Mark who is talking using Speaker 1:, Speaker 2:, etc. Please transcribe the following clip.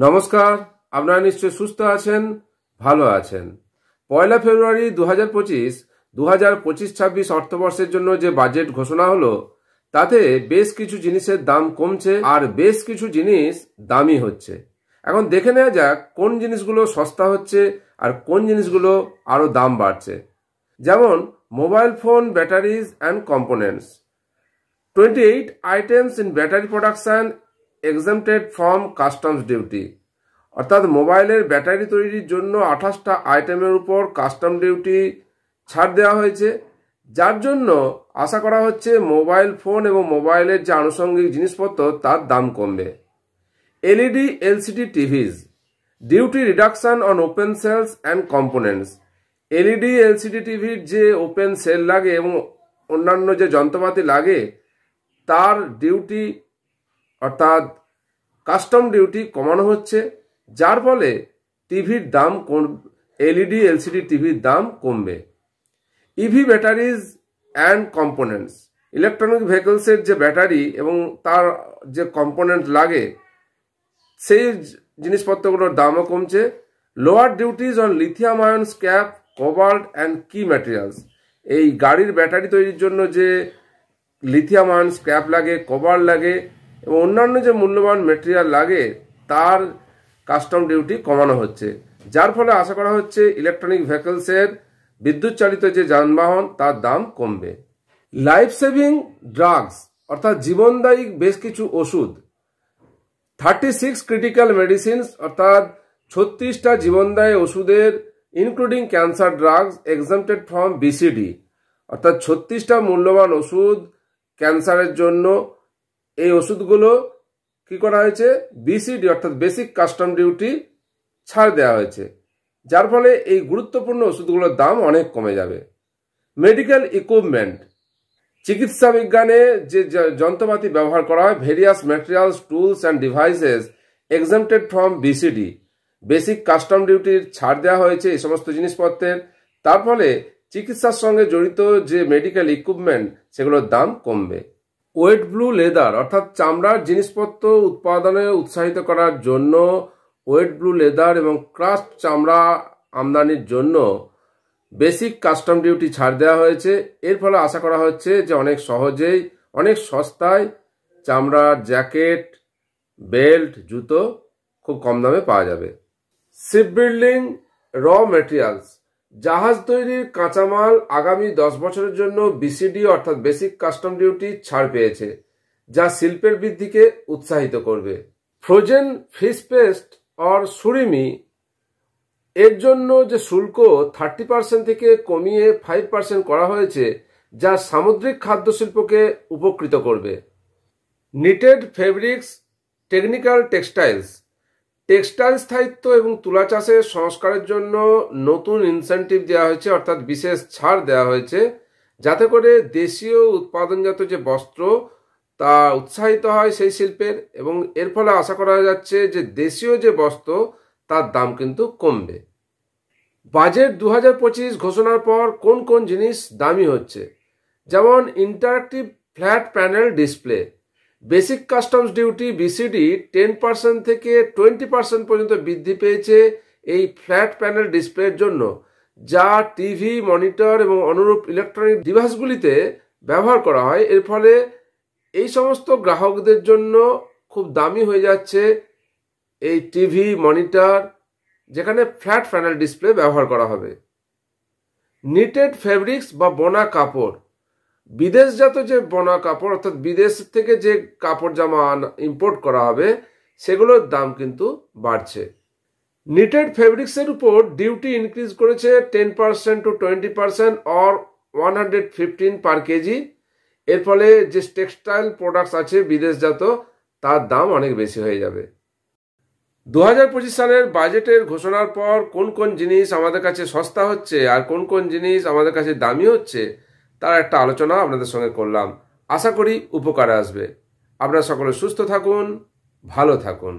Speaker 1: নমস্কার, আপনারা নিশ্চয়ই সুস্থ আছেন, ভালো আছেন। 1 ফেব্রুয়ারি 2025 2025-26 অর্থবর্ষের জন্য যে বাজেট ঘোষণা হলো, তাতে বেশ কিছু জিনিসের দাম কমছে আর বেশ কিছু জিনিস দামি হচ্ছে। এখন দেখে নেওয়া যাক কোন জিনিসগুলো সস্তা হচ্ছে আর কোন জিনিসগুলো আরো দাম বাড়ছে। যেমন mobile phone batteries and components, 28 items in battery production exempted from customs duty, অর্থাৎ মোবাইলের ব্যাটারি তৈরির জন্য 28টা আইটেমের উপর কাস্টম ডিউটি ছাড় দেওয়া হয়েছে, যার জন্য আশা করা হচ্ছে মোবাইল ফোন এবং মোবাইলের যে আনুষঙ্গিক জিনিসপত্র তার দাম কমবে। LED LCD TVs, duty reduction on open cells and components, LED LCD টিভির যে ওপেন সেল লাগে এবং অন্যান্য যে যন্ত্রপাতি লাগে তার ডিউটি অর্থাৎ কাস্টম ডিউটি কমানো হচ্ছে, যার ফলে টিভির দাম এলইডি এলসিডি টিভির দাম কমবে। EV batteries and components, electronic ভেহিকলসের যে ব্যাটারি এবং তার যে কম্পোনেন্ট লাগে সেই জিনিসপত্রগুলোর দামও কমছে। Lower duties on lithium ion scrap, cobalt and কি ম্যাটেরিয়ালস, এই গাড়ির ব্যাটারি তৈরির জন্য যে লিথিয়াম আয়ন স্ক্র্যাপ লাগে, কোবাল্ট লাগে এবং অন্যান্য যে মূল্যবান মেটেরিয়াল লাগে তার কাস্টম ডিউটি কমানো হচ্ছে, যার ফলে আশা করা হচ্ছে ইলেকট্রনিক ভেহিকলসের বিদ্যুৎ চালিত যে যানবাহন তার দাম কমবে। লাইফ সেভিং ড্রাগস অর্থাৎ জীবনদায়ী বেশ কিছু ওষুধ, 36 ক্রিটিক্যাল মেডিসিনস অর্থাৎ 36টা জীবনদায়ী ওষুধের including cancer drugs এক্সাম্পটেড from BCD, অর্থাৎ 36টা মূল্যবান ওষুধ ক্যান্সারের জন্য এই ওষুধগুলো কি করা হয়েছে, বিসিডি অর্থাৎ বেসিক কাস্টম ডিউটি ছাড় দেওয়া হয়েছে, যার ফলে এই গুরুত্বপূর্ণ ওষুধগুলোর দাম অনেক কমে যাবে। মেডিকেল ইকুইপমেন্ট, চিকিৎসা বিজ্ঞানে যে যন্ত্রপাতি ব্যবহার করা হয়, various materials, tools and devices exempted from BCD, basic custom ডিউটির ছাড় দেওয়া হয়েছে এই সমস্ত জিনিসপত্রের, তার ফলে চিকিৎসার সঙ্গে জড়িত যে মেডিকেল ইকুইপমেন্ট সেগুলোর দাম কমবে। ওয়েট ব্লু লেদার অর্থাৎ চামড়ার জিনিসপত্র উৎপাদনে উৎসাহিত করার জন্য ওয়েট ব্লু লেদার এবং ক্রাস্ট চামড়া আমদানির জন্য বেসিক কাস্টম ডিউটি ছাড় দেওয়া হয়েছে। এর ফলে আশা করা হচ্ছে যে অনেক সহজেই অনেক সস্তায় চামড়ার জ্যাকেট, বেল্ট, জুতো খুব কম দামে পাওয়া যাবে। শিপ বিল্ডিং র মেটেরিয়ালস, জাহাজ তৈরির কাঁচামাল আগামী 10 বছরের জন্য বিসিডি অর্থাৎ বেসিক কাস্টম ডিউটি ছাড় পেয়েছে, যা শিল্পের বৃদ্ধিকে উৎসাহিত করবে। ফ্রোজেন ফিশ পেস্ট অর সুরিমি, এর জন্য যে শুল্ক 30% থেকে কমিয়ে 5% করা হয়েছে, যা সামুদ্রিক খাদ্য শিল্পকে উপকৃত করবে। Knitted fabrics, technical textiles, textile স্থায়িত্ব এবং তুলা চাষের সংস্কারের জন্য নতুন ইনসেন্টিভ দেওয়া হয়েছে অর্থাৎ বিশেষ ছাড় দেওয়া হয়েছে, যাতে করে দেশীয় উৎপাদনজাত যে বস্ত্র তা উৎসাহিত হয় সেই শিল্পের, এবং এর ফলে আশা করা যাচ্ছে যে দেশীয় যে বস্ত্র তার দাম কিন্তু কমবে। বাজেট 2025 ঘোষণার পর কোন কোন জিনিস দামি হচ্ছে, যেমন interactive flat panel display, basic customs duty BCD 10% থেকে 20% পর্যন্ত বৃদ্ধি পেয়েছে এই ফ্ল্যাট প্যানেল ডিসপ্লের জন্য, যা টিভি, মনিটর এবং অনুরূপ ইলেকট্রনিক ডিভাইসগুলিতে ব্যবহার করা হয়। এর ফলে এই সমস্ত গ্রাহকদের জন্য খুব দামি হয়ে যাচ্ছে এই টিভি, মনিটর, যেখানে ফ্ল্যাট প্যানেল ডিসপ্লে ব্যবহার করা হবে। নিটেড ফেব্রিক্স বা বোনা কাপড়, বিদেশজাত যে বোনা কাপড় অর্থাৎ বিদেশ থেকে যে কাপড় জামা ইম্পোর্ট করা হবে সেগুলোর দাম কিন্তু বাড়ছে। নিটেড ফেব্রিক্সের উপর ডিউটি ইনক্রিজ করেছে 10% to 20% অর 115 পার কেজি। এর ফলে যে টেক্সটাইল প্রোডাক্টস আছে বিদেশজাত তার দাম অনেক বেশি হয়ে যাবে। 2025 সালের বাজেটের ঘোষণার পর কোন কোন জিনিস আমাদের কাছে সস্তা হচ্ছে আর কোন কোন জিনিস আমাদের কাছে দামি হচ্ছে তার একটা আলোচনা আপনাদের সঙ্গে করলাম। আশা করি উপকারে আসবে। আপনারা সকলে সুস্থ থাকুন, ভালো থাকুন।